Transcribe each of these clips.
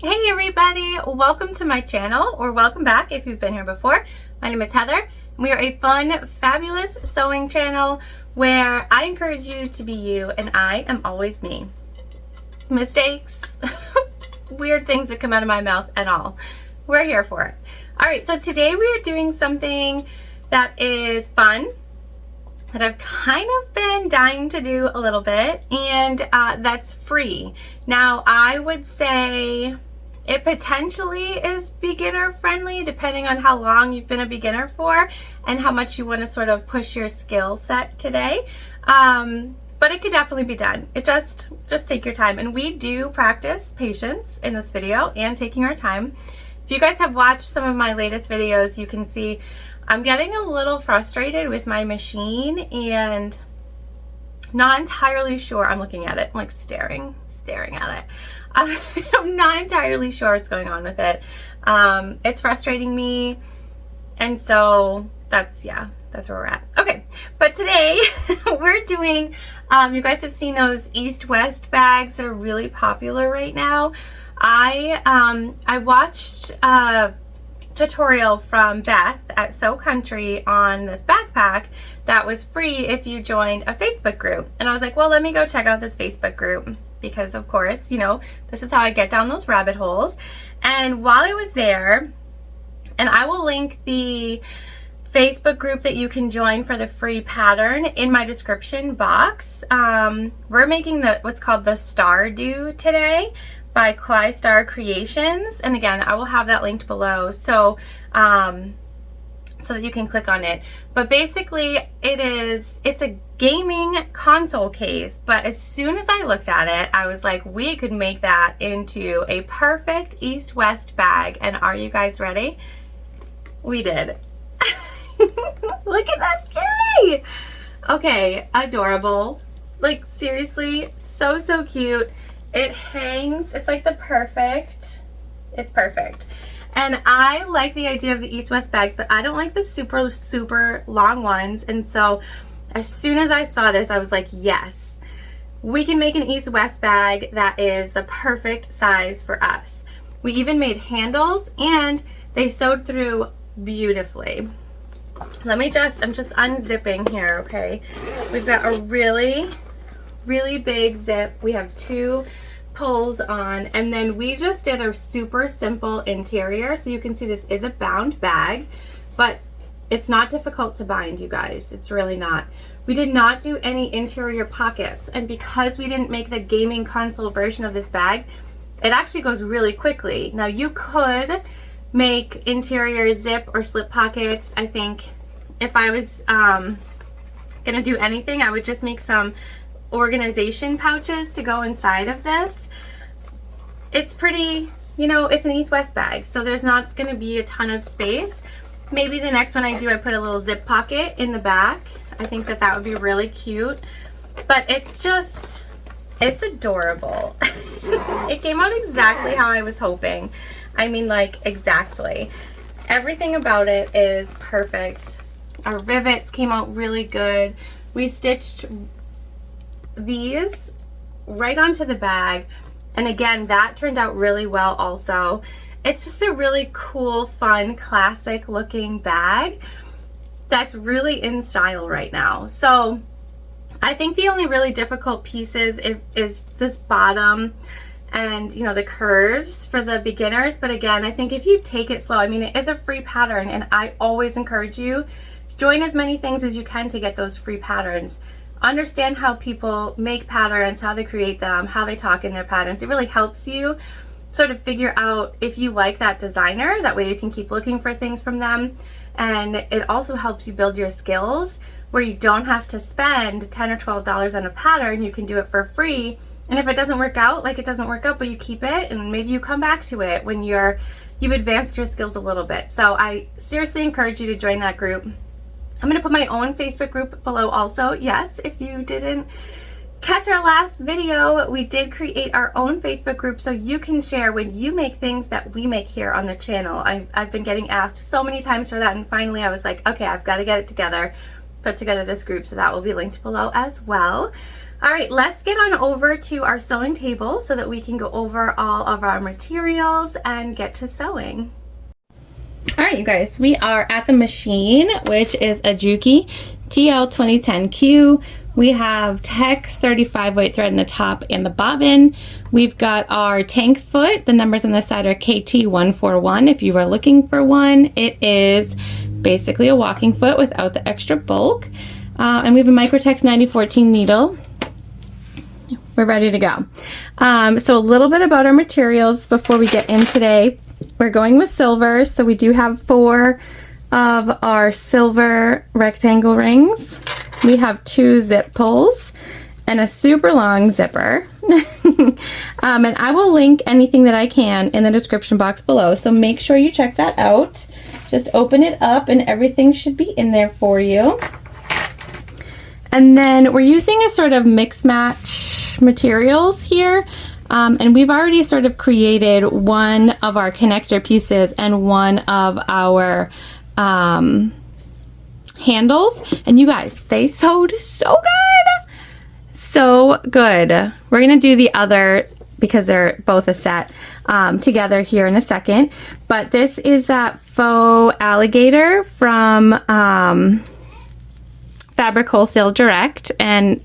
Hey everybody, welcome to my channel, or welcome back if you've been here before. My name is Heather. We are a fun, fabulous sewing channel where I encourage you to be you and I am always me. Mistakes, weird things that come out of my mouth and all. We're here for it. Alright, so today we are doing something that is fun, that I've kind of been dying to do a little bit, and that's free. Now I would say it potentially is beginner friendly depending on how long you've been a beginner for and how much you want to sort of push your skill set today. But it could definitely be done. It just take your time. And we do practice patience in this video and taking our time. If you guys have watched some of my latest videos, you can see I'm getting a little frustrated with my machine and not entirely sure. I'm looking at it, I'm like staring at it. I'm not entirely sure what's going on with it. It's frustrating me, and so that's where we're at. Okay, but today we're doing, you guys have seen those East West bags that are really popular right now. I watched a tutorial from Beth at Sew Country on this backpack that was free if you joined a Facebook group, and I was like, well, let me go check out this Facebook group, because of course, you know, this is how I get down those rabbit holes. And while I was there, and I will link the Facebook group that you can join for the free pattern in my description box. We're making what's called the Star Do today by Cly Star Creations, and again, I will have that linked below, so that you can click on it. But basically it's a gaming console case, but as soon as I looked at it, I was like, we could make that into a perfect East-West bag. And are you guys ready? We did. Look at that kitty. Okay, adorable. Like seriously, so cute. It hangs, it's like it's perfect. And I like the idea of the East-West bags, but I don't like the super long ones. And so as soon as I saw this, I was like, yes, we can make an East-West bag that is the perfect size for us. We even made handles and they sewed through beautifully. I'm just unzipping here, okay? We've got a really big zip. We have two pulls on, and then we just did a super simple interior. So you can see this is a bound bag, but it's not difficult to bind, you guys. It's really not. We did not do any interior pockets, and because we didn't make the gaming console version of this bag, it actually goes really quickly. Now you could make interior zip or slip pockets. I think if I was gonna do anything, I would just make some organization pouches to go inside of this. It's pretty, you know, it's an East-West bag, so there's not going to be a ton of space. Maybe the next one I do, I put a little zip pocket in the back. I think that would be really cute, but it's adorable. It came out exactly how I was hoping. I mean, like, exactly. Everything about it is perfect. Our rivets came out really good. We stitched these right onto the bag, and again, that turned out really well also. It's just a really cool, fun, classic looking bag that's really in style right now. So I think the only really difficult pieces is this bottom and, you know, the curves for the beginners. But again, I think if you take it slow, I mean, it is a free pattern, and I always encourage you, join as many things as you can to get those free patterns. Understand how people make patterns, how they create them, how they talk in their patterns. It really helps you sort of figure out if you like that designer. That way you can keep looking for things from them. And it also helps you build your skills where you don't have to spend $10 or $12 on a pattern. You can do it for free. And if it doesn't work out, like, it doesn't work out, but you keep it and maybe you come back to it when you've advanced your skills a little bit. So I seriously encourage you to join that group. I'm going to put my own Facebook group below also. Yes, if you didn't catch our last video, we did create our own Facebook group so you can share when you make things that we make here on the channel. I've been getting asked so many times for that, and finally I was like, okay, I've got to get it together, put together this group, so that will be linked below as well. All right, let's get on over to our sewing table so that we can go over all of our materials and get to sewing. All right, you guys, we are at the machine, which is a Juki TL2010Q. We have Tex 35 weight thread in the top and the bobbin. We've got our tank foot. The numbers on the side are KT141 if you are looking for one. It is basically a walking foot without the extra bulk. And we have a Microtex 9014 needle. We're ready to go. So a little bit about our materials before we get in today. We're going with silver, so we do have 4 of our silver rectangle rings. We have 2 zip pulls and a super long zipper. And I will link anything that I can in the description box below, so make sure you check that out. Just open it up and everything should be in there for you. And then we're using a sort of mix match materials here. And we've already sort of created one of our connector pieces and one of our handles. And you guys, they sewed so good. So good. We're going to do the other because they're both a set together here in a second. But this is that faux alligator from Fabric Wholesale Direct. And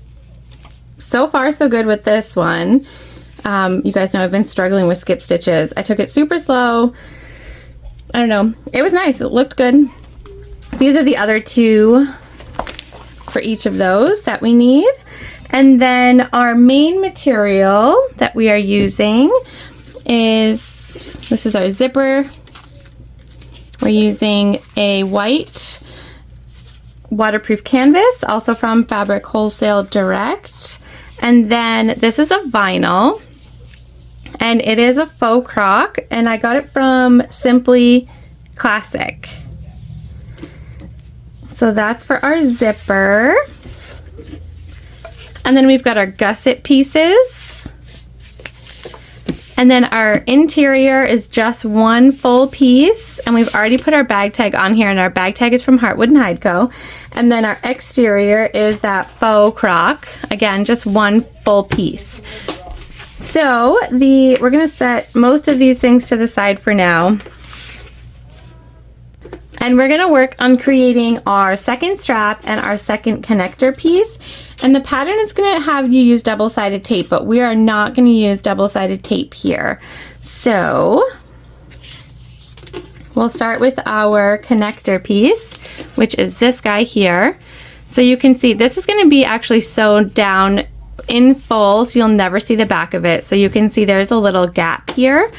so far so good with this one. You guys know I've been struggling with skip stitches. I took it super slow. I don't know. It was nice. It looked good. These are the other 2 for each of those that we need. And then our main material that we are using is, this is our zipper. We're using a white waterproof canvas, also from Fabric Wholesale Direct. And then this is a vinyl, and it is a faux croc, and I got it from Simply Classic. So that's for our zipper. And then we've got our gusset pieces. And then our interior is just 1 full piece, and we've already put our bag tag on here, and our bag tag is from Heartwood and Hide Co. And then our exterior is that faux croc, again, just 1 full piece. So we're gonna set most of these things to the side for now. And we're gonna work on creating our second strap and our second connector piece. And the pattern is gonna have you use double-sided tape, but we are not gonna use double-sided tape here. So we'll start with our connector piece, which is this guy here. So you can see this is gonna be actually sewn down in full, so you'll never see the back of it. So you can see there's a little gap here.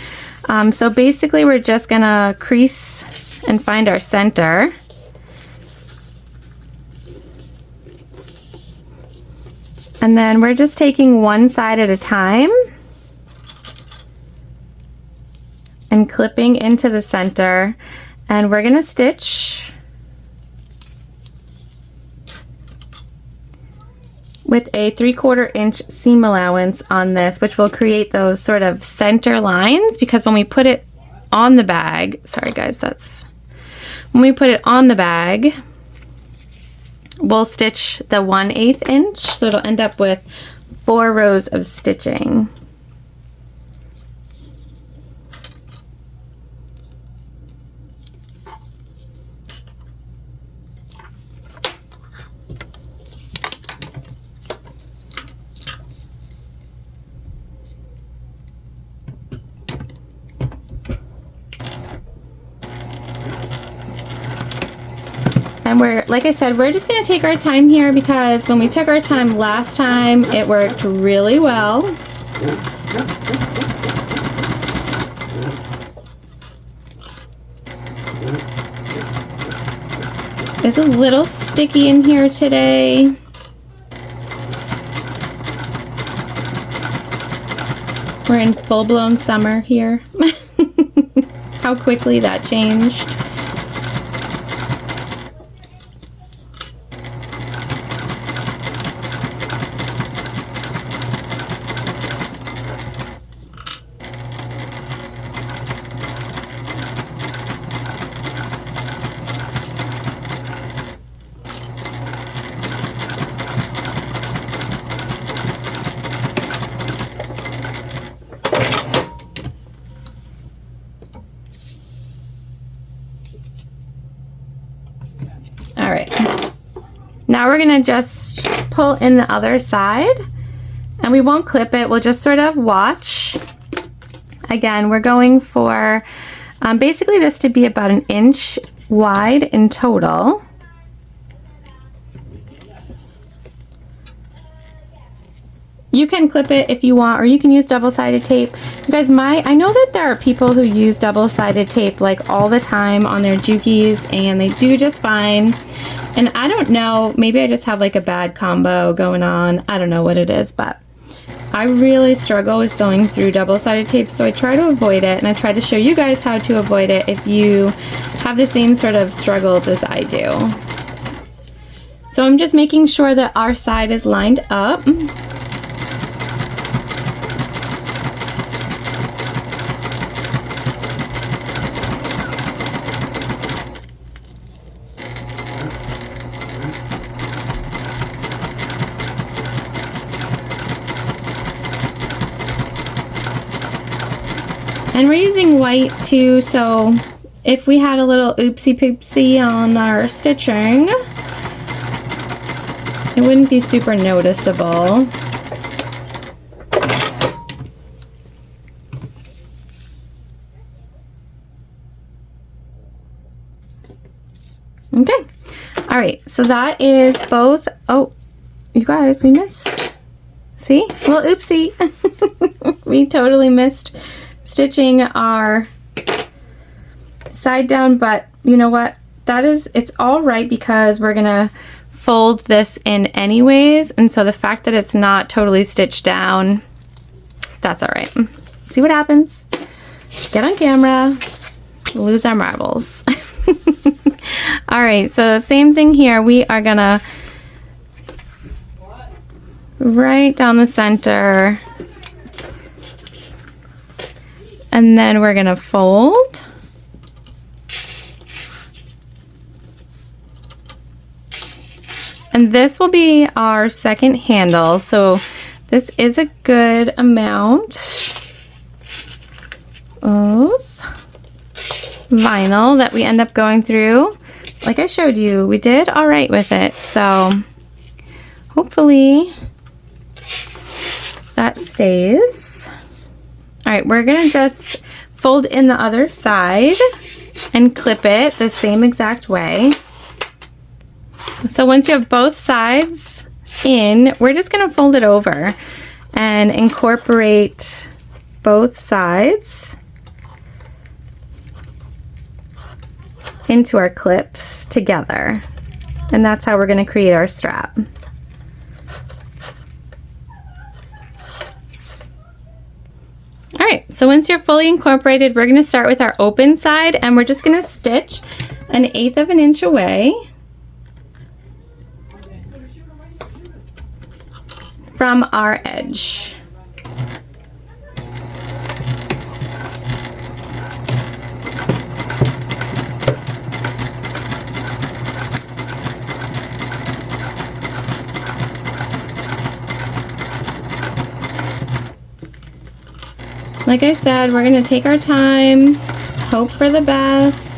So basically we're just gonna crease and find our center. And then we're just taking one side at a time and clipping into the center, and we're gonna stitch with a 3/4 inch seam allowance on this, which will create those sort of center lines, because when we put it on the bag, sorry guys, when we put it on the bag, we'll stitch the 1/8 inch, so it'll end up with 4 rows of stitching. And like I said, we're just gonna take our time here, because when we took our time last time, it worked really well. It's a little sticky in here today. We're in full-blown summer here. How quickly that changed. right. Now we're gonna just pull in the other side, and we won't clip it. We'll just sort of watch. Again, we're going for basically this to be about 1 inch wide in total. You can clip it if you want, or you can use double-sided tape. You guys, I know that there are people who use double-sided tape like all the time on their Jukies, and they do just fine. And I don't know, maybe I just have like a bad combo going on. I don't know what it is, but I really struggle with sewing through double-sided tape, so I try to avoid it, and I try to show you guys how to avoid it if you have the same sort of struggles as I do. So I'm just making sure that our side is lined up. And we're using white too, so if we had a little oopsie poopsie on our stitching, it wouldn't be super noticeable. Okay, all right, so that is both. Oh, you guys, we missed. See? Well, oopsie. We totally missed stitching our side down, but you know what? It's all right because we're gonna fold this in anyways, and so the fact that it's not totally stitched down, that's all right. See what happens? Get on camera, lose our marbles. All right, so same thing here. We are gonna right down the center, and then we're gonna fold. And this will be our second handle, so this is a good amount of vinyl that we end up going through. Like I showed you, we did all right with it, so hopefully that stays. All right, we're gonna just fold in the other side and clip it the same exact way. So once you have both sides in, we're just gonna fold it over and incorporate both sides into our clips together. And that's how we're gonna create our strap. All right, so once you're fully incorporated, we're gonna start with our open side, and we're just gonna stitch 1/8 of an inch away from our edge. Like I said, we're gonna take our time, hope for the best.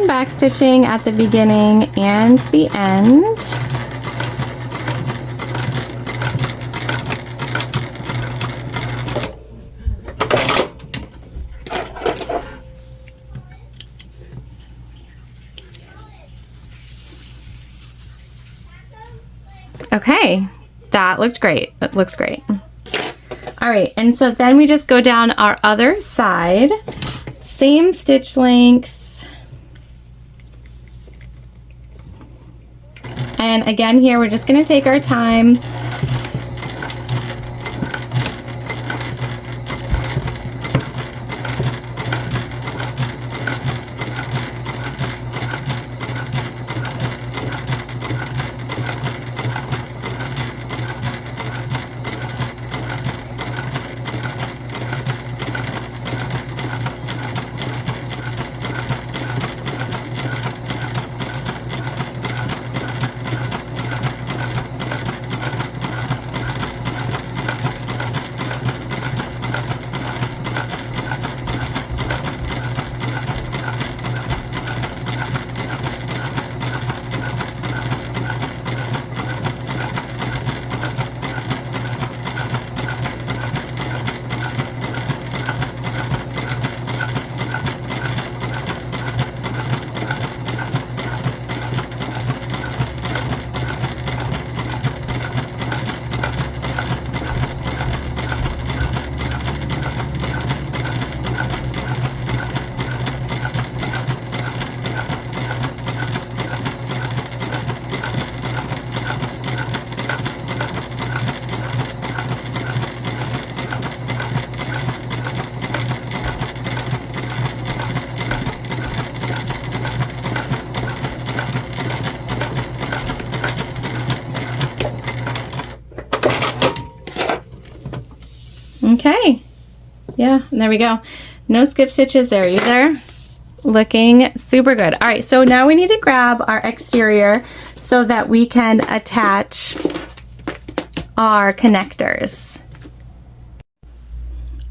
some back stitching at the beginning and the end. Okay, that looked great. It looks great. All right, and so then we just go down our other side, same stitch length. And again here, we're just gonna take our time. Okay, yeah, and there we go. No skip stitches there either. Looking super good. All right, so now we need to grab our exterior so that we can attach our connectors.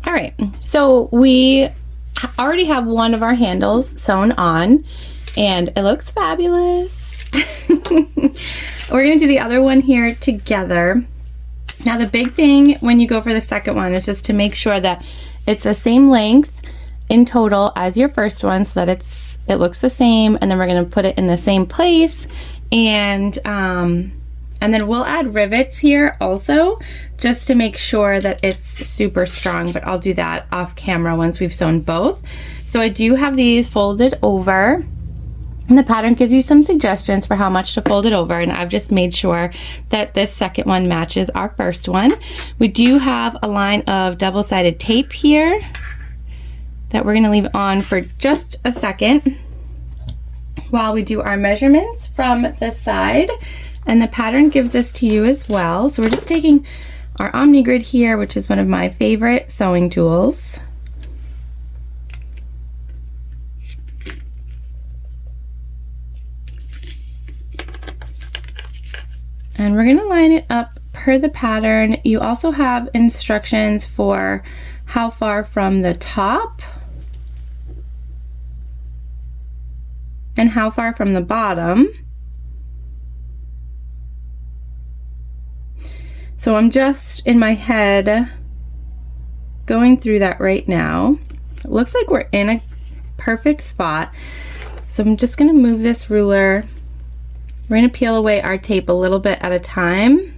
All right, so we already have one of our handles sewn on and it looks fabulous. We're gonna do the other one here together. Now the big thing when you go for the second one is just to make sure that it's the same length in total as your first one so that it looks the same, and then we're going to put it in the same place, and then we'll add rivets here also just to make sure that it's super strong, but I'll do that off camera once we've sewn both. So I do have these folded over. And the pattern gives you some suggestions for how much to fold it over, and I've just made sure that this second one matches our first one. We do have a line of double-sided tape here that we're going to leave on for just a second while we do our measurements from the side, and the pattern gives this to you as well. So we're just taking our Omni Grid here, which is one of my favorite sewing tools. And we're going to line it up per the pattern. You also have instructions for how far from the top and how far from the bottom. So I'm just in my head going through that right now. It looks like we're in a perfect spot. So I'm just going to move this ruler. We're going to peel away our tape a little bit at a time.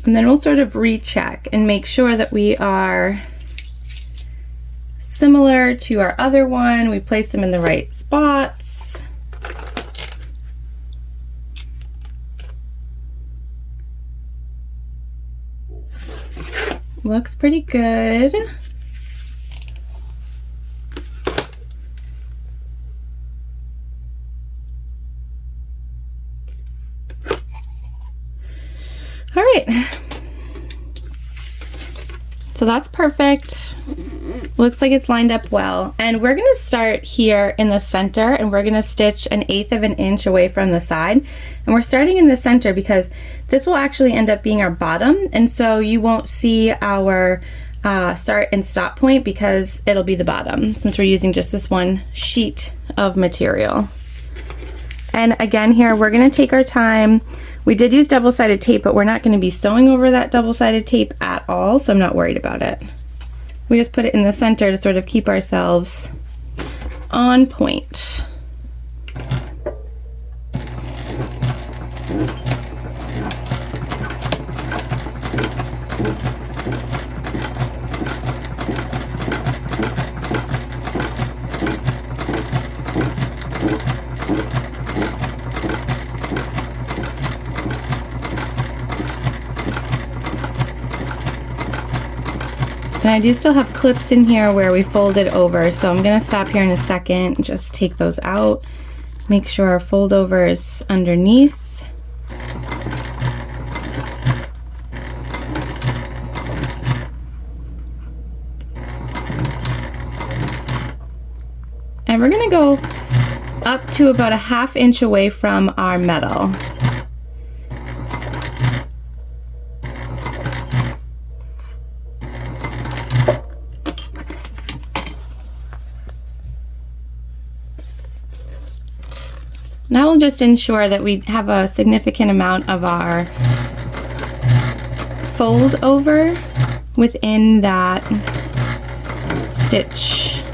And then we'll sort of recheck and make sure that we are similar to our other one. We place them in the right spots. Looks pretty good. All right. So that's perfect. Looks like it's lined up well. And we're gonna start here in the center, and we're gonna stitch 1/8 of an inch away from the side. And we're starting in the center because this will actually end up being our bottom. And so you won't see our start and stop point because it'll be the bottom since we're using just this one sheet of material. And again here, we're gonna take our time. We did use double-sided tape, but we're not gonna be sewing over that double-sided tape at all, so I'm not worried about it. We just put it in the center to sort of keep ourselves on point. And I do still have clips in here where we folded over, so I'm gonna stop here in a second and just take those out. Make sure our fold over is underneath. And we're gonna go up to about 1/2 inch away from our metal. That will just ensure that we have a significant amount of our fold over within that stitch.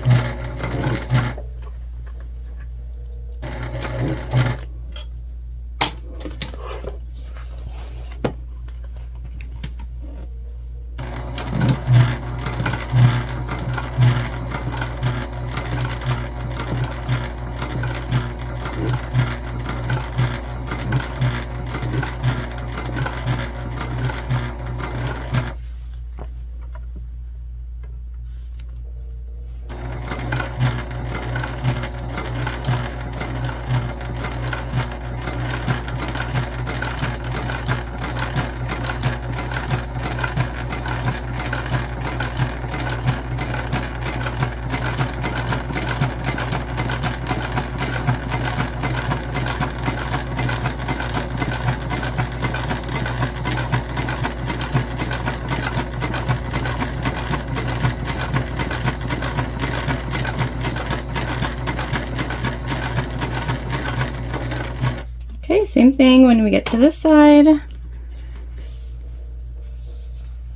Okay, same thing when we get to this side. Got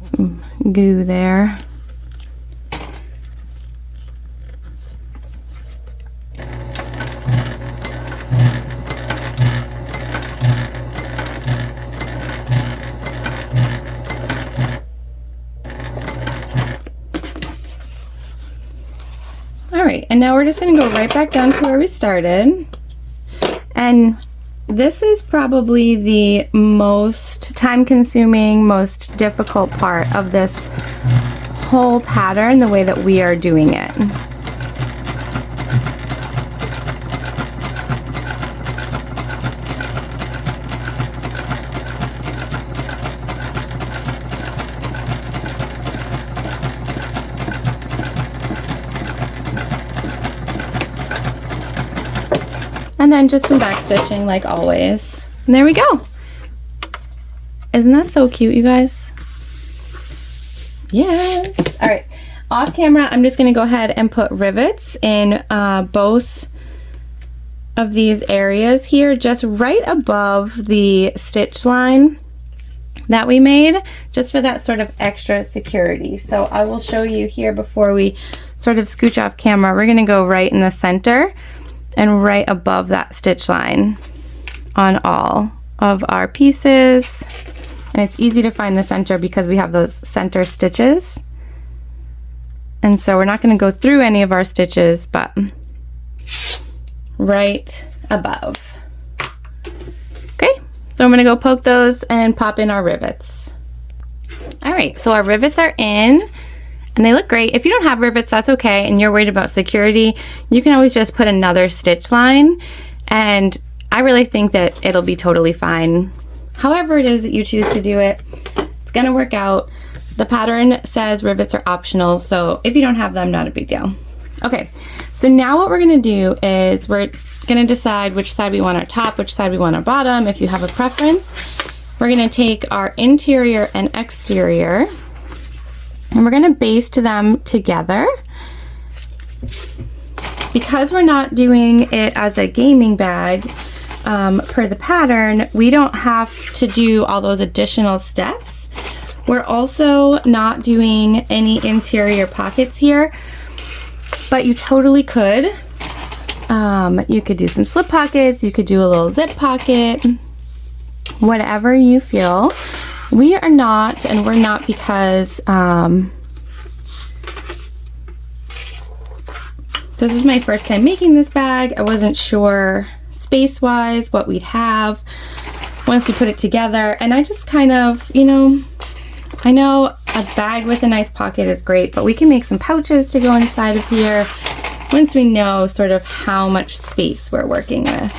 some goo there. Alright, and now we're just going to go right back down to where we started. And this is probably the most time-consuming, most difficult part of this whole pattern, the way that we are doing it. And then just some back stitching like always. And there we go. Isn't that so cute, you guys? Yes. All right, off camera, I'm just gonna go ahead and put rivets in both of these areas here, just right above the stitch line that we made, just for that sort of extra security. So I will show you here before we sort of scooch off camera. We're gonna go right in the center and right above that stitch line on all of our pieces. And it's easy to find the center because we have those center stitches. And so we're not going to go through any of our stitches, but right above. Okay, So I'm gonna go poke those and pop in our rivets. All right, so our rivets are in and they look great. If you don't have rivets, that's okay, and you're worried about security, you can always just put another stitch line, and I really think that it'll be totally fine. However it is that you choose to do it, it's gonna work out. The pattern says rivets are optional, so if you don't have them, not a big deal. Okay, so now what we're gonna do is we're gonna decide which side we want our top, which side we want our bottom, if you have a preference. We're gonna take our interior and exterior, and we're gonna baste them together. Because we're not doing it as a gaming bag, per the pattern, we don't have to do all those additional steps. We're also not doing any interior pockets here, but you totally could. You could do some slip pockets, you could do a little zip pocket, whatever you feel. We are not, and we're not because this is my first time making this bag. I wasn't sure space-wise what we'd have once we put it together, and I just kind of, you know, I know a bag with a nice pocket is great, but we can make some pouches to go inside of here once we know sort of how much space we're working with.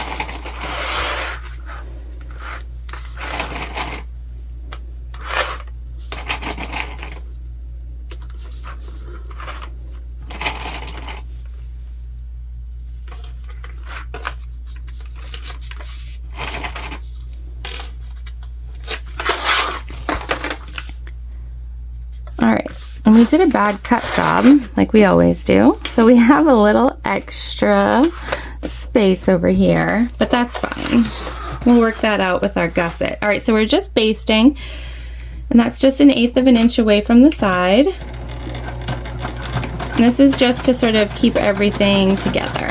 All right, and we did a bad cut job like we always do. So we have a little extra space over here, but that's fine. We'll work that out with our gusset. All right, so we're just basting, and that's just 1/8 of an inch away from the side. And this is just to sort of keep everything together.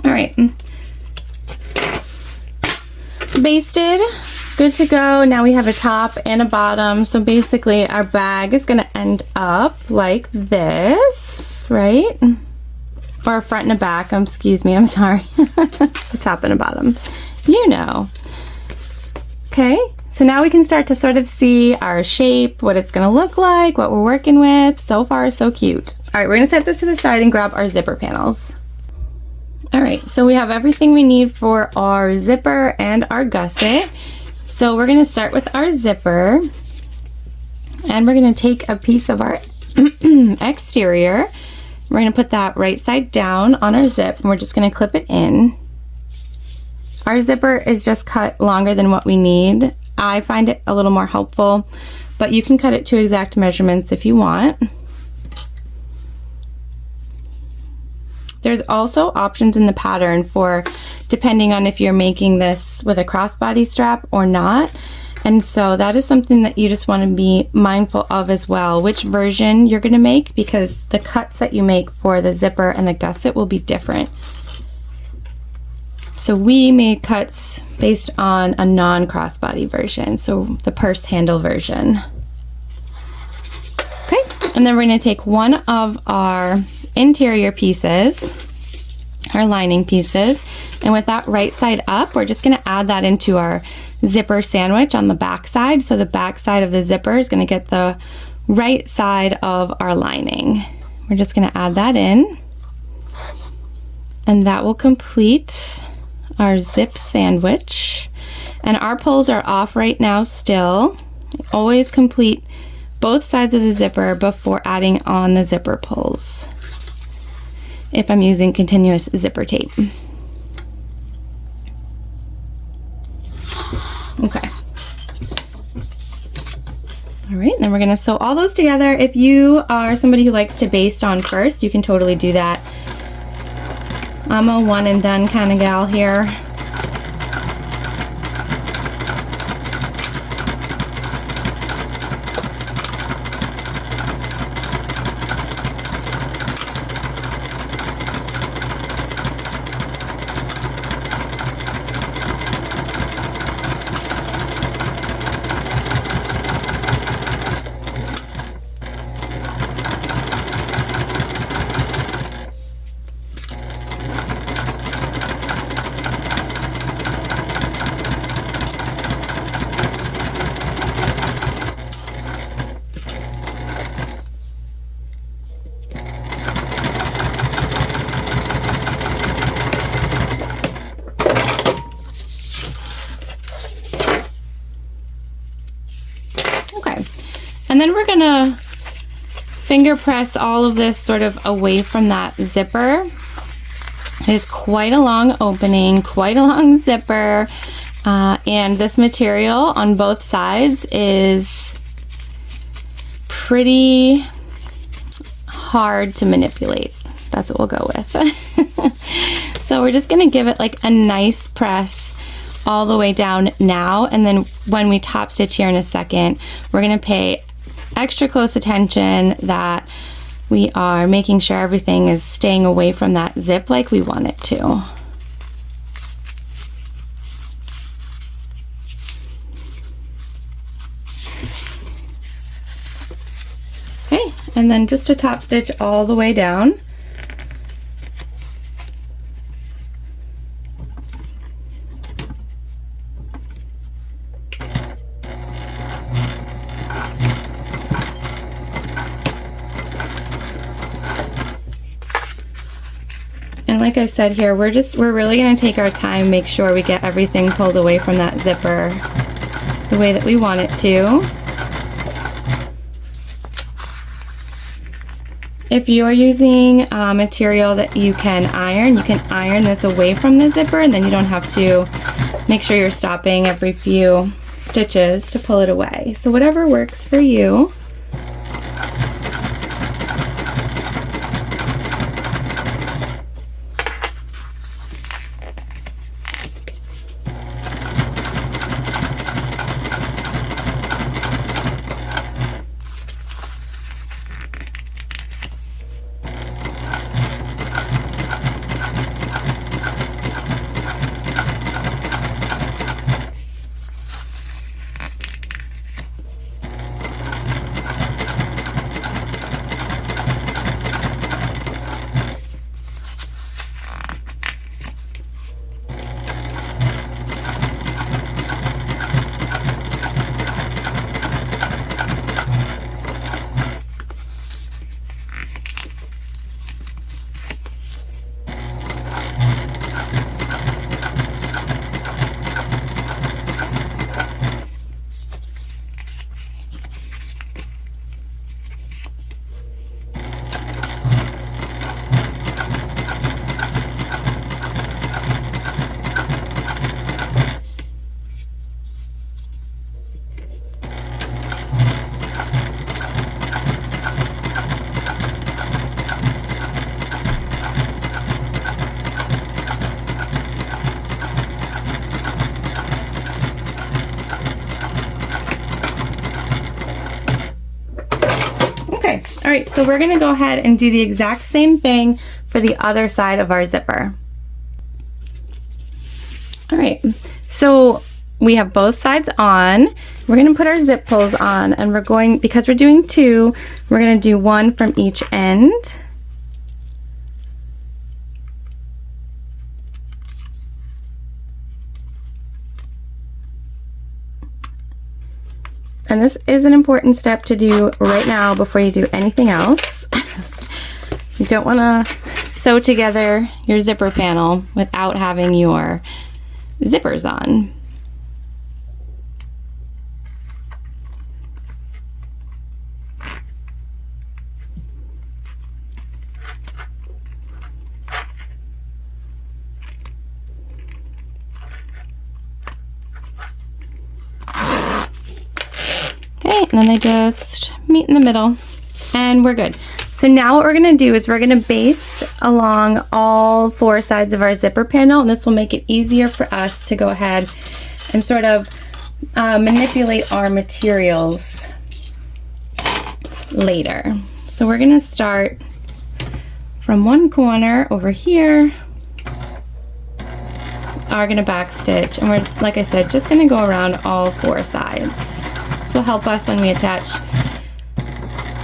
All right, basted, good to go. Now we have a top and a bottom. So basically our bag is gonna end up like this, right? Or a front and a back, excuse me, I'm sorry. A top and a bottom, you know. Okay, so now we can start to sort of see our shape, what it's gonna look like, what we're working with. So far, so cute. All right, we're gonna set this to the side and grab our zipper panels. All right, so we have everything we need for our zipper and our gusset. So we're gonna start with our zipper, and we're gonna take a piece of our exterior. We're gonna put that right side down on our zip, and we're just gonna clip it in. Our zipper is just cut longer than what we need. I find it a little more helpful, but you can cut it to exact measurements if you want. There's also options in the pattern for depending on if you're making this with a crossbody strap or not. And so that is something that you just want to be mindful of as well, which version you're going to make, because the cuts that you make for the zipper and the gusset will be different. So we made cuts based on a non-crossbody version, so the purse handle version. Okay, and then we're going to take one of our interior pieces, our lining pieces, and with that right side up, we're just going to add that into our zipper sandwich on the back side. So the back side of the zipper is going to get the right side of our lining. We're just going to add that in, and that will complete our zip sandwich. And our pulls are off right now still. Always complete both sides of the zipper before adding on the zipper pulls, if I'm using continuous zipper tape. Okay. All right, and then we're gonna sew all those together. If you are somebody who likes to baste on first, you can totally do that. I'm a one and done kind of gal here. Okay, and then we're gonna finger press all of this sort of away from that zipper. It is quite a long opening, quite a long zipper, and this material on both sides is pretty hard to manipulate. That's what we'll go with. So we're just gonna give it like a nice press all the way down now, and then when we top stitch here in a second, we're gonna pay extra close attention that we are making sure everything is staying away from that zip like we want it to. Okay, and then just a top stitch all the way down. And like I said here, we're really going to take our time, make sure we get everything pulled away from that zipper the way that we want it to. If you're using material that you can iron this away from the zipper, and then you don't have to make sure you're stopping every few stitches to pull it away. So whatever works for you. Okay, all right, so we're gonna go ahead and do the exact same thing for the other side of our zipper. All right, so we have both sides on. We're gonna put our zip pulls on, and we're going, because we're doing two, we're gonna do one from each end. And this is an important step to do right now before you do anything else. You don't wanna sew together your zipper panel without having your zippers on. Okay, and then they just meet in the middle, and we're good. So now what we're gonna do is we're gonna baste along all four sides of our zipper panel, and this will make it easier for us to go ahead and sort of manipulate our materials later. So we're gonna start from one corner over here. Are gonna back stitch, and we're, like I said, just gonna go around all four sides. This will help us when we attach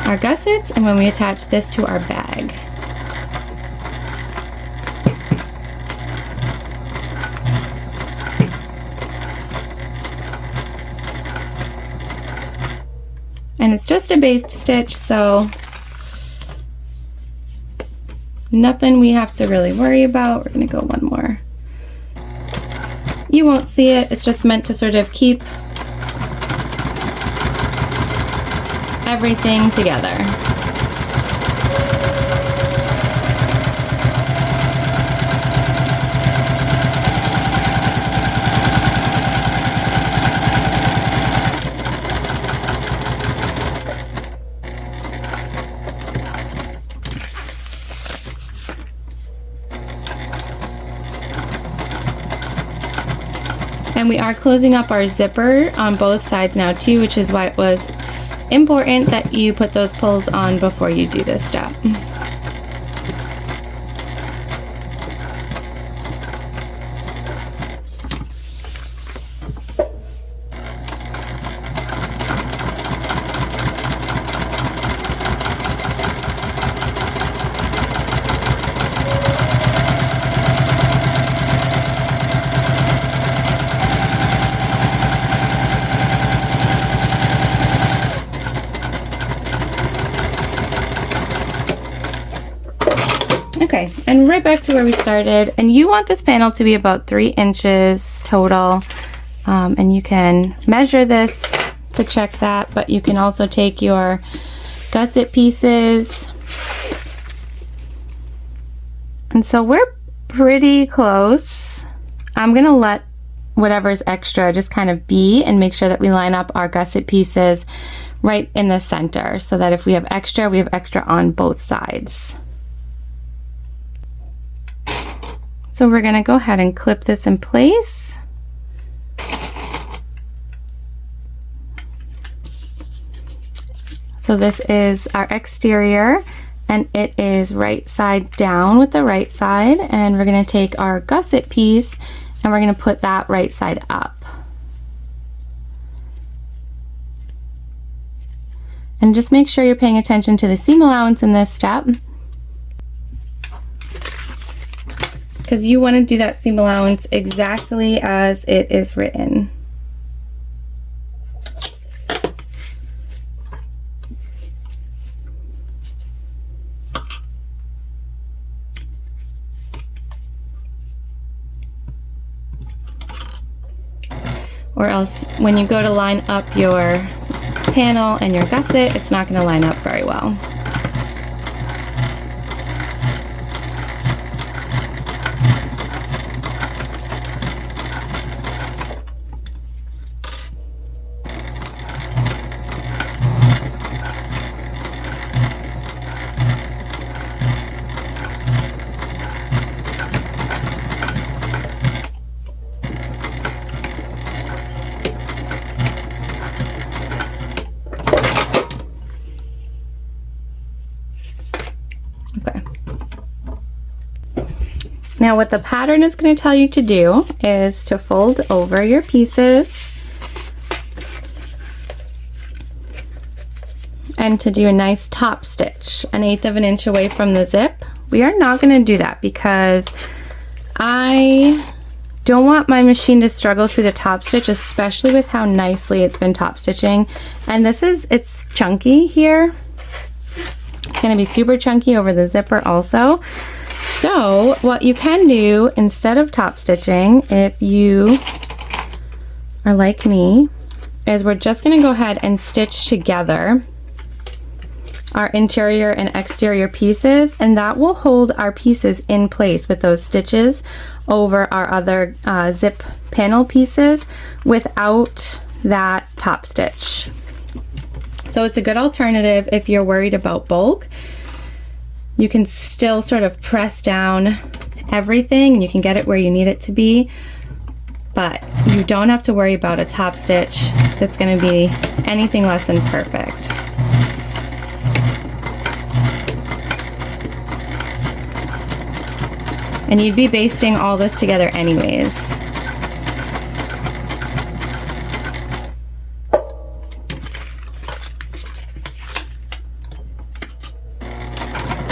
our gussets and when we attach this to our bag. And it's just a baste stitch, so nothing we have to really worry about. We're gonna go one more. You won't see it, it's just meant to sort of keep everything together. And we are closing up our zipper on both sides now too, which is why it was important that you put those pulls on before you do this step. Okay, and right back to where we started, and you want this panel to be about 3 inches total, and you can measure this to check that, but you can also take your gusset pieces, and so we're pretty close. I'm gonna let whatever's extra just kind of be and make sure that we line up our gusset pieces right in the center so that if we have extra on both sides. So we're gonna go ahead and clip this in place. So this is our exterior, and it is right side down with the right side, and we're gonna take our gusset piece and we're gonna put that right side up. And just make sure you're paying attention to the seam allowance in this step, because you want to do that seam allowance exactly as it is written. Or else when you go to line up your panel and your gusset, it's not going to line up very well. Now what the pattern is going to tell you to do is to fold over your pieces and to do a nice top stitch, 1/8 of an inch away from the zip. We are not going to do that because I don't want my machine to struggle through the top stitch, especially with how nicely it's been top stitching. And it's chunky here. It's going to be super chunky over the zipper also. So what you can do instead of top stitching, if you are like me, is we're just going to go ahead and stitch together our interior and exterior pieces, and that will hold our pieces in place with those stitches over our other zip panel pieces without that top stitch. So it's a good alternative if you're worried about bulk. You can still sort of press down everything and you can get it where you need it to be, but you don't have to worry about a top stitch that's going to be anything less than perfect. And you'd be basting all this together anyways.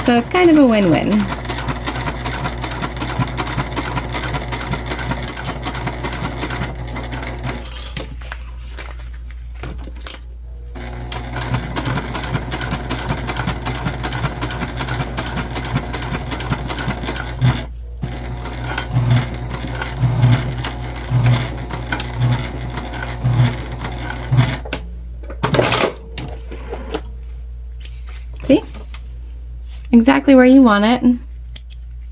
So it's kind of a win-win. See? Exactly where you want it,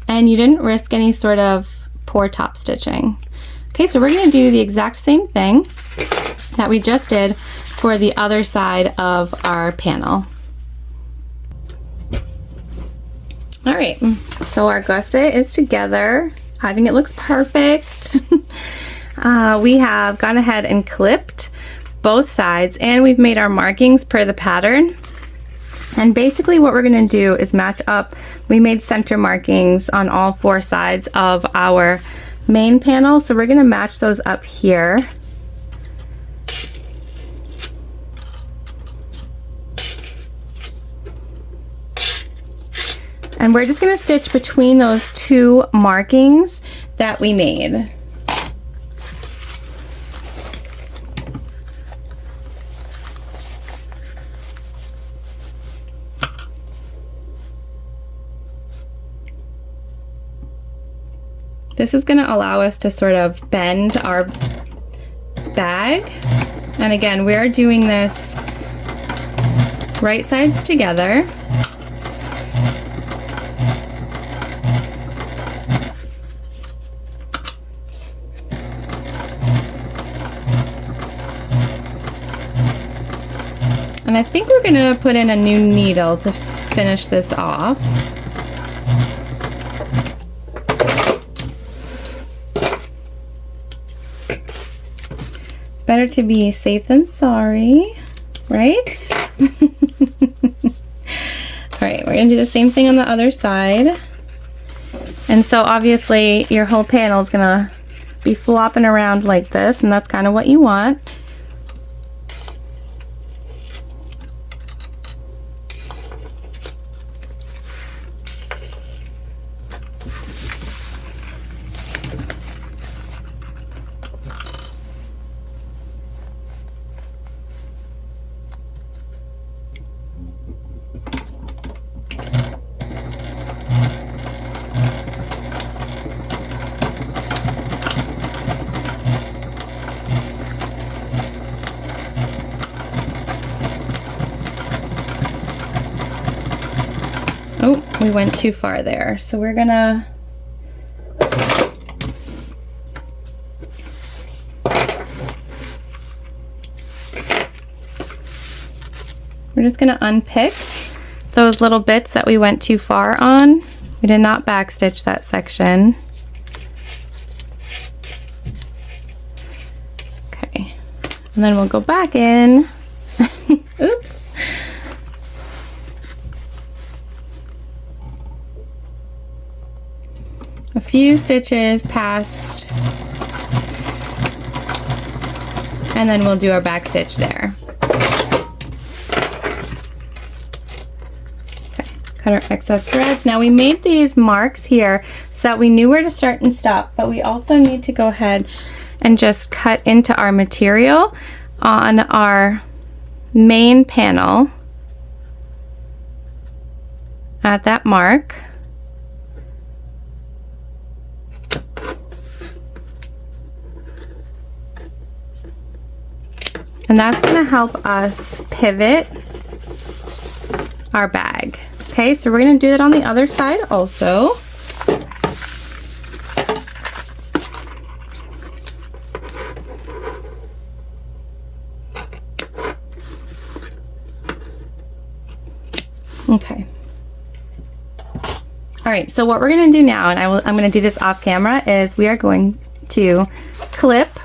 and you didn't risk any sort of poor top stitching. Okay, so we're going to do the exact same thing that we just did for the other side of our panel. All right, so our gusset is together. I think it looks perfect. We have gone ahead and clipped both sides, and we've made our markings per the pattern. And basically what we're going to do is match up. We made center markings on all 4 sides of our main panel, so we're going to match those up here. And we're just going to stitch between those 2 markings that we made. This is going to allow us to sort of bend our bag. And again, we're doing this right sides together. And I think we're going to put in a new needle to finish this off. Better to be safe than sorry, right? All right, we're gonna do the same thing on the other side. And so obviously your whole panel is gonna be flopping around like this, and that's kind of what you want. Oh, we went too far there. So we're gonna unpick those little bits that we went too far on. We did not backstitch that section. Okay, and then we'll go back in. Oops. A few stitches past, and then we'll do our back stitch there. Okay, cut our excess threads. Now we made these marks here so that we knew where to start and stop, but we also need to go ahead and just cut into our material on our main panel at that mark. And that's going to help us pivot our bag. Okay, so we're going to do that on the other side also. Okay. All right, so what we're going to do now, and I'm going to do this off camera, is we are going to clip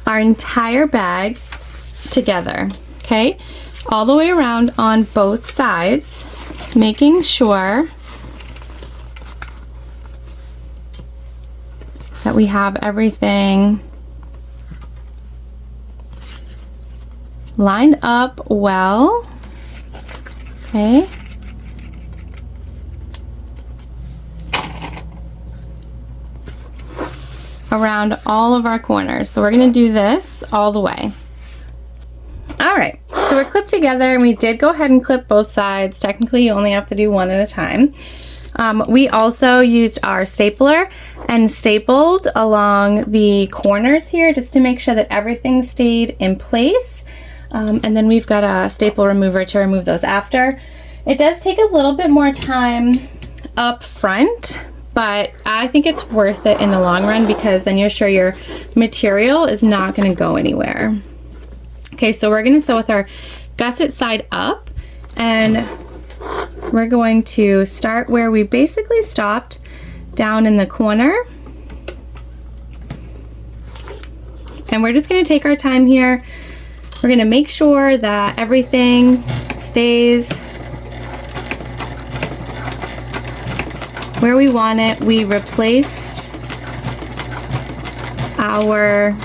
our entire bag together, okay? All the way around on both sides, making sure that we have everything lined up well, okay? Around all of our corners. So we're going to do this all the way. All right, so we're clipped together, and we did go ahead and clip both sides. Technically, you only have to do one at a time. We also used our stapler and stapled along the corners here just to make sure that everything stayed in place. And then we've got a staple remover to remove those after. It does take a little bit more time up front, but I think it's worth it in the long run because then you're sure your material is not going to go anywhere. Okay, so we're going to sew with our gusset side up, and we're going to start where we basically stopped down in the corner. And we're just going to take our time here. We're going to make sure that everything stays where we want it. We replaced our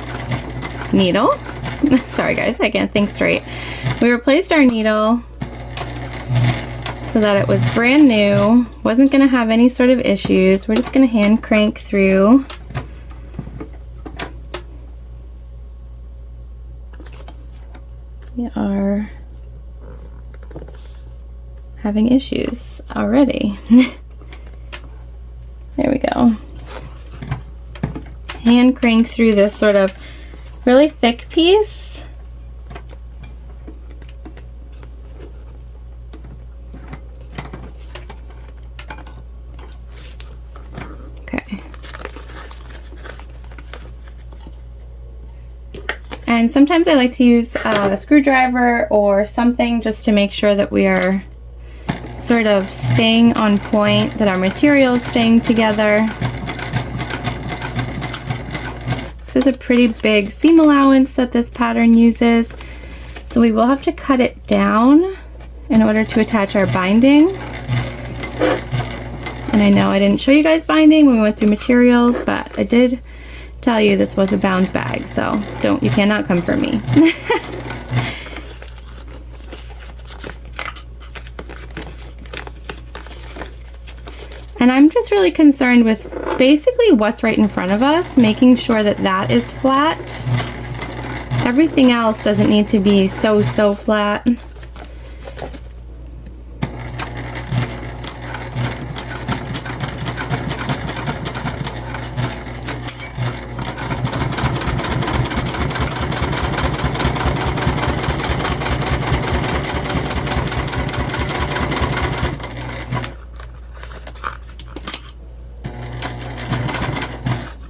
needle. Sorry guys, I can't think straight. We replaced our needle so that it was brand new, wasn't going to have any sort of issues. We're just going to hand crank through. We are having issues already. There we go. Hand crank through this sort of really thick piece. Okay. And sometimes I like to use a screwdriver or something just to make sure that we are sort of staying on point, that our material is staying together. This is a pretty big seam allowance that this pattern uses, so we will have to cut it down in order to attach our binding. And I know I didn't show you guys binding when we went through materials, but I did tell you this was a bound bag, so you cannot come for me. And I'm just really concerned with basically what's right in front of us, making sure that that is flat. Everything else doesn't need to be so flat.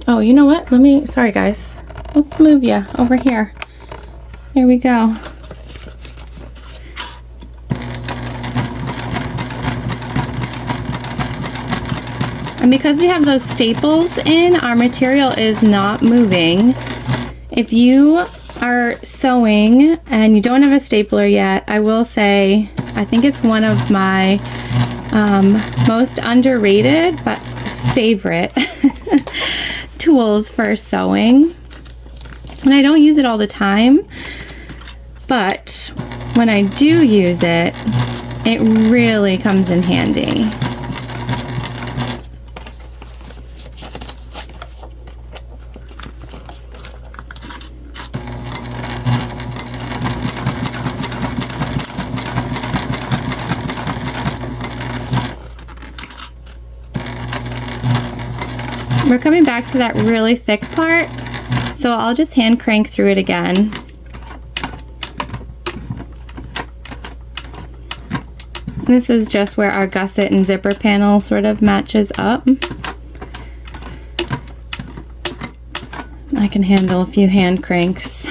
Oh, you know what? Sorry guys. Let's move you over here. There we go. And because we have those staples in, our material is not moving. If you are sewing and you don't have a stapler yet, I will say, I think it's one of my most underrated but favorite tools for sewing. And I don't use it all the time, but when I do use it, it really comes in handy. We're coming back to that really thick part, so I'll just hand crank through it again. This is just where our gusset and zipper panel sort of matches up. I can handle a few hand cranks.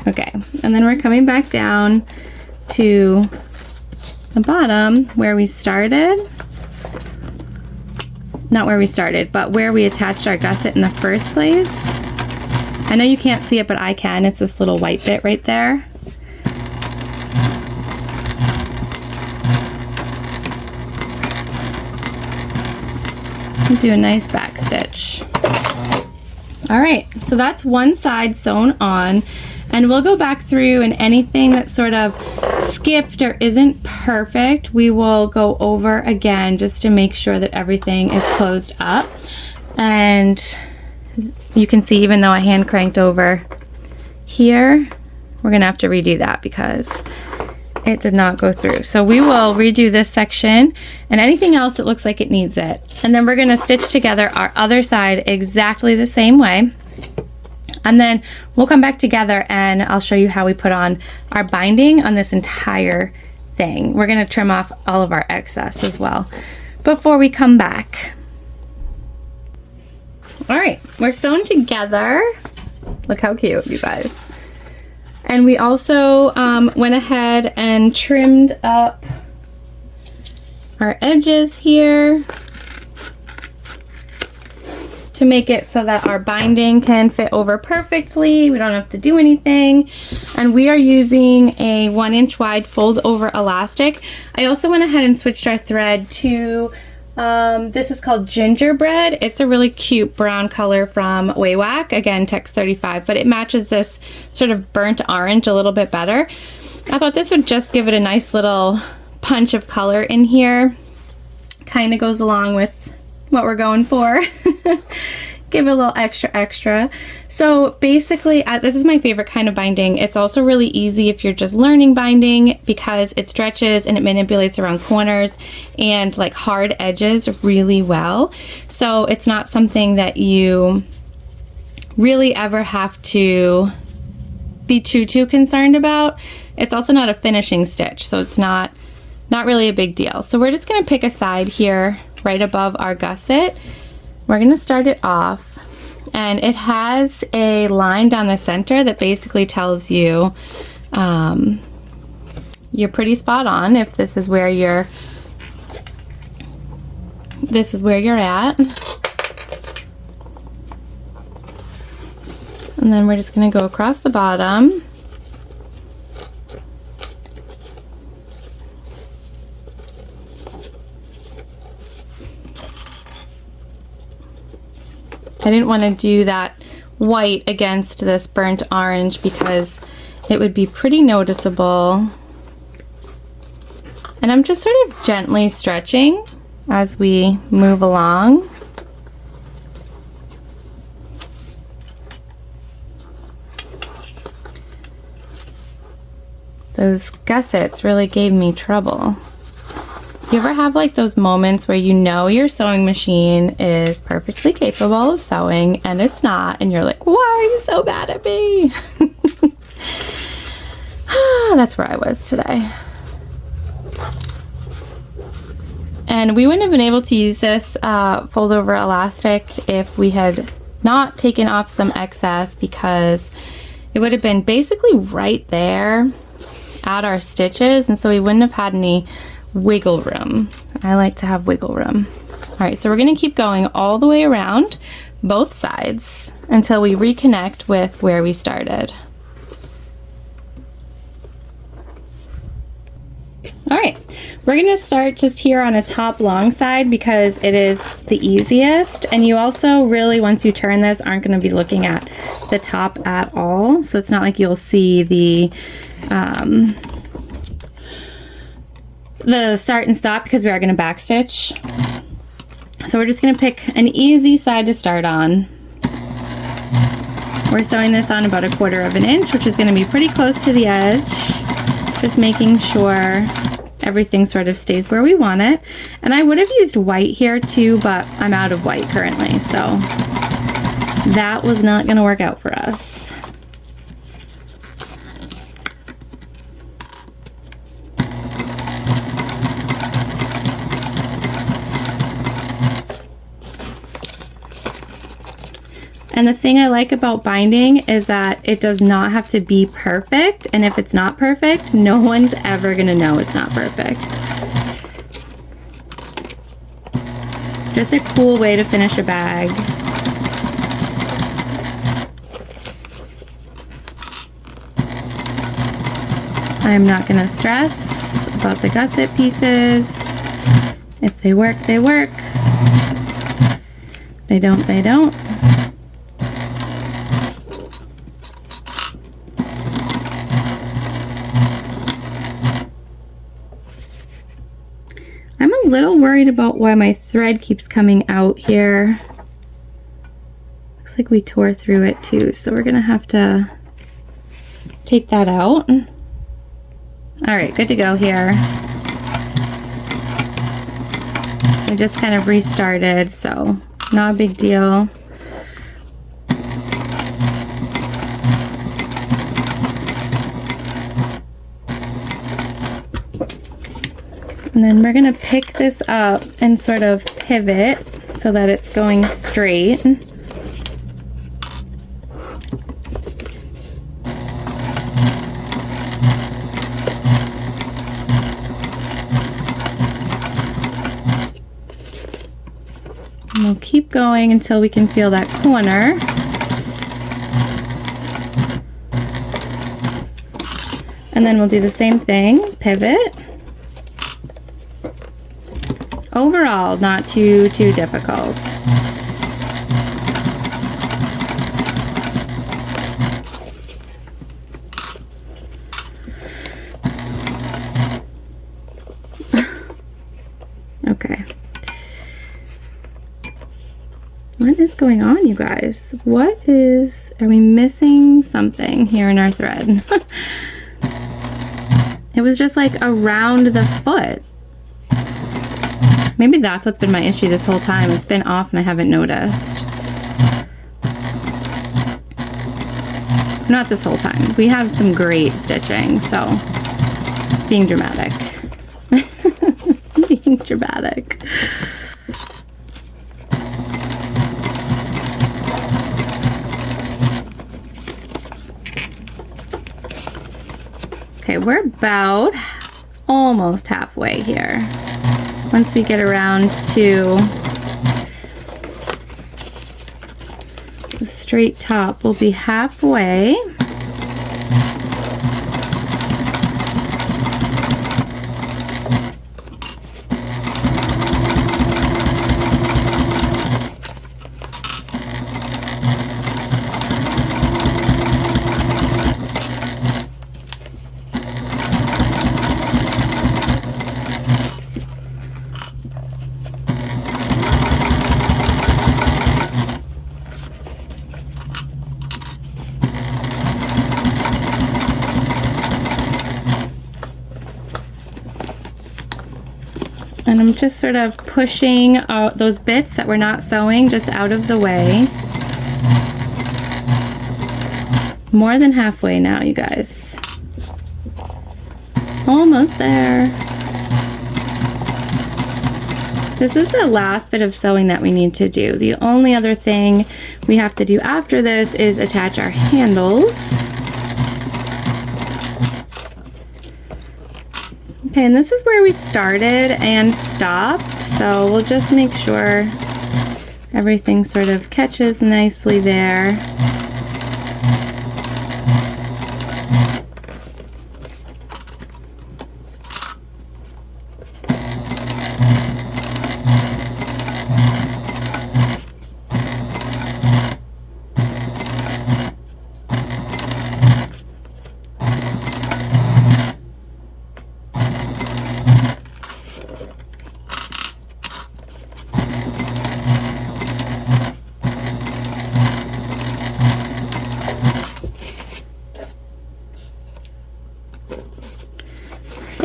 Okay, and then we're coming back down to the bottom where we started. Not where we started, but where we attached our gusset in the first place. I know you can't see it, but I can. It's this little white bit right there. Do a nice back stitch. All right, so that's one side sewn on, and we'll go back through, and anything that sort of skipped or isn't perfect, we will go over again just to make sure that everything is closed up. And you can see, even though I hand cranked over here, we're gonna have to redo that because it did not go through. So we will redo this section and anything else that looks like it needs it. And then we're gonna stitch together our other side exactly the same way. And then we'll come back together and I'll show you how we put on our binding on this entire thing. We're gonna trim off all of our excess as well before we come back. All right, we're sewn together. Look how cute, you guys. And we also went ahead and trimmed up our edges here to make it so that our binding can fit over perfectly. We don't have to do anything. And we are using a 1-inch wide fold over elastic. I also went ahead and switched our thread to, this is called Gingerbread. It's a really cute brown color from Waywack, again, Tex 35, but it matches this sort of burnt orange a little bit better. I thought this would just give it a nice little punch of color in here. Kind of goes along with what we're going for. Give it a little extra. So basically, this is my favorite kind of binding. It's also really easy if you're just learning binding because it stretches and it manipulates around corners and like hard edges really well. So it's not something that you really ever have to be too concerned about. It's also not a finishing stitch, so it's not really a big deal. So we're just gonna pick a side here right above our gusset. We're gonna start it off, and it has a line down the center that basically tells you you're pretty spot on if this is where you're at. And then we're just gonna go across the bottom. I didn't want to do that white against this burnt orange because it would be pretty noticeable. And I'm just sort of gently stretching as we move along. Those gussets really gave me trouble. You ever have like those moments where you know your sewing machine is perfectly capable of sewing and it's not, and you're like, why are you so bad at me? That's where I was today. And we wouldn't have been able to use this fold over elastic if we had not taken off some excess, because it would have been basically right there at our stitches, and so we wouldn't have had any wiggle room. I like to have wiggle room. All right, so we're going to keep going all the way around both sides until we reconnect with where we started. All right, We're going to start just here on a top long side because it is the easiest, and you also really, once you turn this, aren't going to be looking at the top at all, so it's not like you'll see the start and stop because we are going to backstitch. So we're just going to pick an easy side to start on. We're sewing this on about 1/4 inch, which is going to be pretty close to the edge, just making sure everything sort of stays where we want it. And I would have used white here too, but I'm out of white currently, so that was not going to work out for us. And the thing I like about binding is that it does not have to be perfect, and if it's not perfect, no one's ever gonna know it's not perfect. Just a cool way to finish a bag. I'm not gonna stress about the gusset pieces. If they work, they work. They don't, they don't. I'm a little worried about why my thread keeps coming out here. Looks like we tore through it too, so we're gonna have to take that out. All right, good to go here. We just kind of restarted, so not a big deal. And then we're gonna pick this up and sort of pivot so that it's going straight. And we'll keep going until we can feel that corner. And then we'll do the same thing, pivot. Overall, not too difficult. Okay. What is going on, you guys? Are we missing something here in our thread? It was just like around the foot. Maybe that's what's been my issue this whole time. It's been off and I haven't noticed. Not this whole time. We have some great stitching, so being dramatic. Being dramatic. Okay, we're about almost halfway here. Once we get around to the straight top, we'll be halfway. And I'm just sort of pushing those bits that we're not sewing just out of the way. More than halfway now, you guys. Almost there. This is the last bit of sewing that we need to do. The only other thing we have to do after this is attach our handles. Okay, and this is where we started and stopped, so we'll just make sure everything sort of catches nicely there.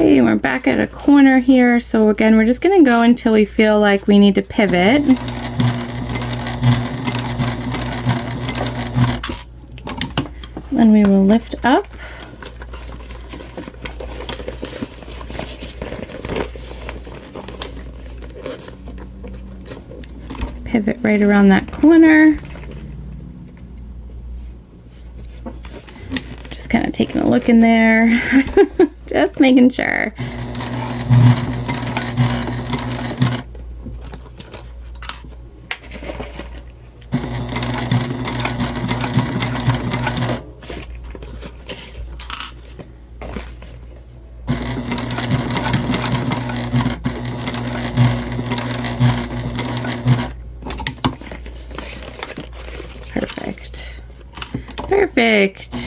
Okay, we're back at a corner here. So again, we're just gonna go until we feel like we need to pivot. Then we will lift up. Pivot right around that corner. Just kind of taking a look in there. Just making sure. Perfect. Perfect.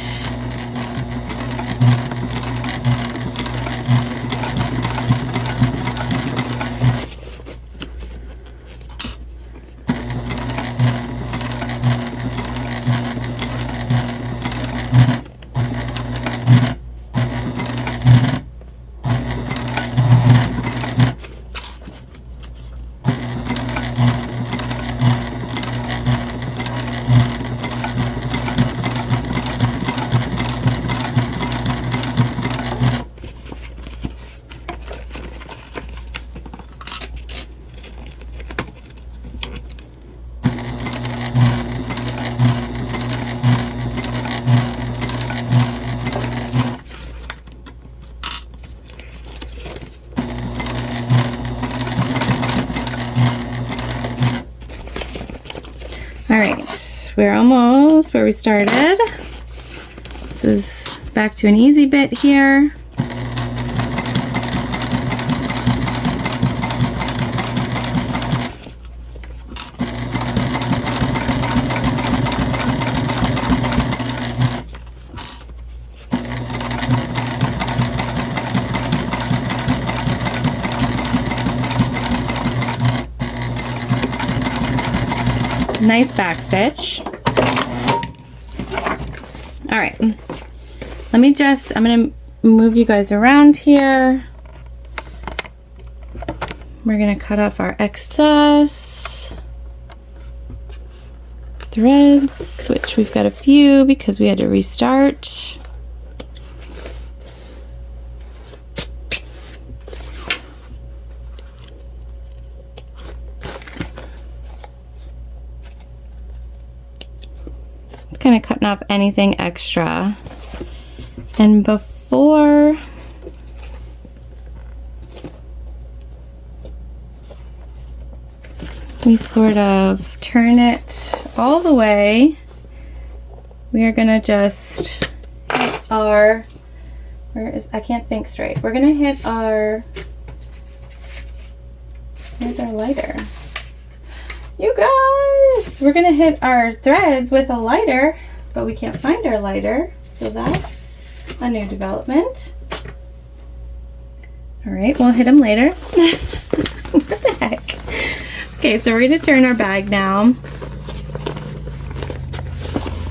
All right, we're almost where we started. This is back to an easy bit here. Nice back stitch. All right, let me just, I'm gonna move you guys around here. We're gonna cut off our excess threads, which we've got a few because we had to restart. Kind of cutting off anything extra. And before we sort of turn it all the way, we are gonna just hit our, I can't think straight. We're gonna hit our, where's our lighter? You guys, we're gonna hit our threads with a lighter, but we can't find our lighter, so that's a new development. All right, we'll hit them later. What the heck? Okay, so we're gonna turn our bag now,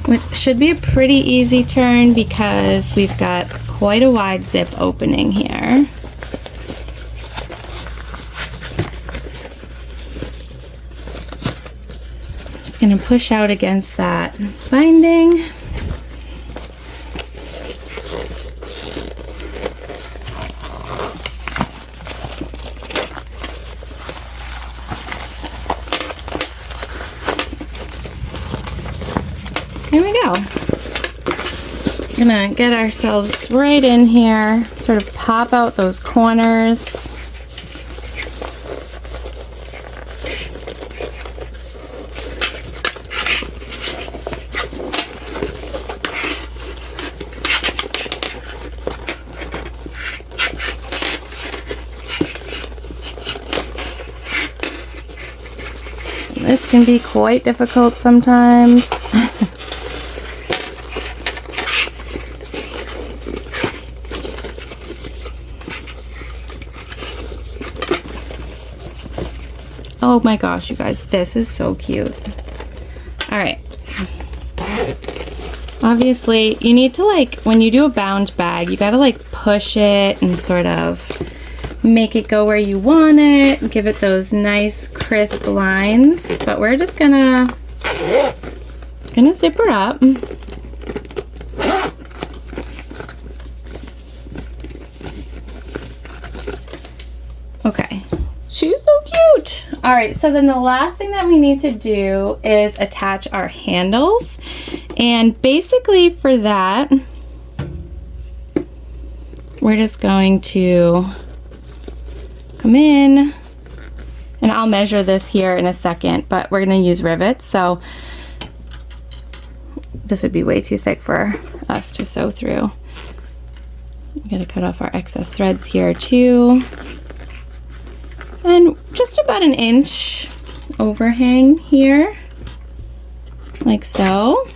which should be a pretty easy turn because we've got quite a wide zip opening here. Going to push out against that binding. Here we go. We're gonna get ourselves right in here, sort of pop out those corners. This can be quite difficult sometimes. Oh my gosh, you guys, this is so cute. All right. obviously you need to, like, when you do a bound bag, you gotta like push it and sort of make it go where you want it, give it those nice crisp lines. But we're just gonna zip her up. Okay, she's so cute. All right, so then the last thing that we need to do is attach our handles. And basically for that, we're just going to come in, and I'll measure this here in a second, but we're gonna use rivets. So this would be way too thick for us to sew through. We gotta cut off our excess threads here too. And just about an inch overhang here, like so.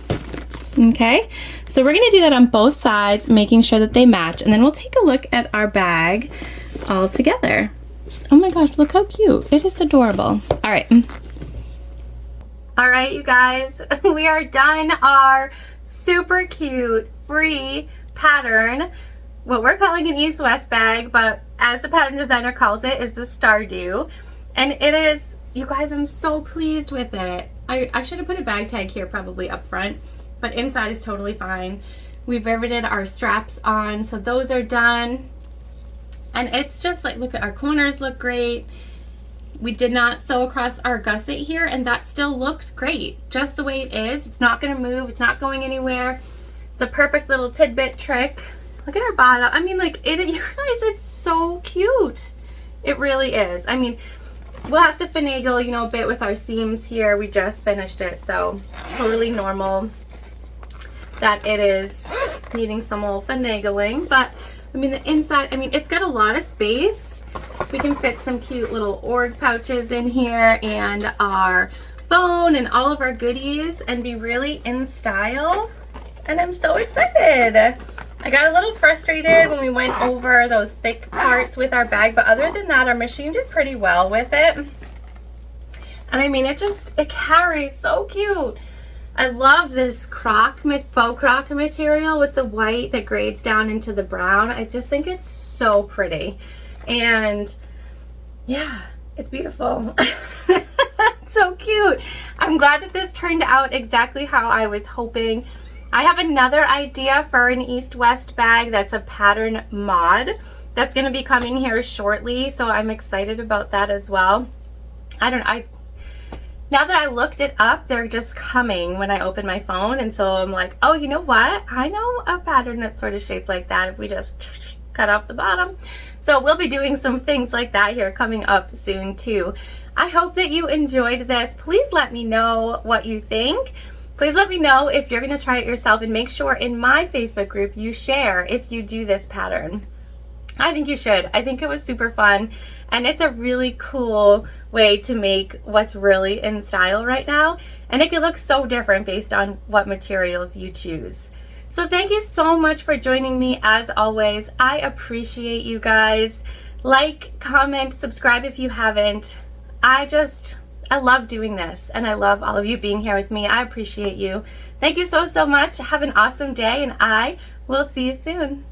Okay, so we're gonna do that on both sides, making sure that they match, and then we'll take a look at our bag all together. Oh my gosh, look how cute. It is adorable. All right. All right, you guys, we are done our super cute free pattern, what we're calling an East West bag, but as the pattern designer calls it, is the Stardew. And it is, you guys, I'm so pleased with it. I should have put a bag tag here probably up front, but inside is totally fine. We've riveted our straps on, so those are done. And it's just like, look at our corners, look great. We did not sew across our gusset here, and that still looks great, just the way it is. It's not gonna move, it's not going anywhere. It's a perfect little tidbit trick. Look at our bottom. I mean, like, you guys, it's so cute. It really is. I mean, we'll have to finagle, you know, a bit with our seams here. We just finished it, so totally normal that it is needing some little finagling. But I mean, the inside, I mean, it's got a lot of space. We can fit some cute little org pouches in here and our phone and all of our goodies and be really in style. And I'm so excited. I got a little frustrated when we went over those thick parts with our bag, but other than that, our machine did pretty well with it. And I mean, it carries so cute. I love this faux croc material with the white that grades down into the brown. I just think it's so pretty. And yeah, it's beautiful. So cute. I'm glad that this turned out exactly how I was hoping. I have another idea for an East West bag that's a pattern mod that's going to be coming here shortly, so I'm excited about that as well. Now that I looked it up, they're just coming when I open my phone, and so I'm like, oh, you know what? I know a pattern that's sort of shaped like that if we just cut off the bottom. So we'll be doing some things like that here coming up soon too. I hope that you enjoyed this. Please let me know what you think. Please let me know if you're going to try it yourself, and make sure in my Facebook group you share if you do this pattern. I think you should. I think it was super fun, and it's a really cool way to make what's really in style right now, and it can look so different based on what materials you choose. So thank you so much for joining me as always. I appreciate you guys. Like, comment, subscribe if you haven't. I love doing this, and I love all of you being here with me. I appreciate you. Thank you so much. Have an awesome day, and I will see you soon.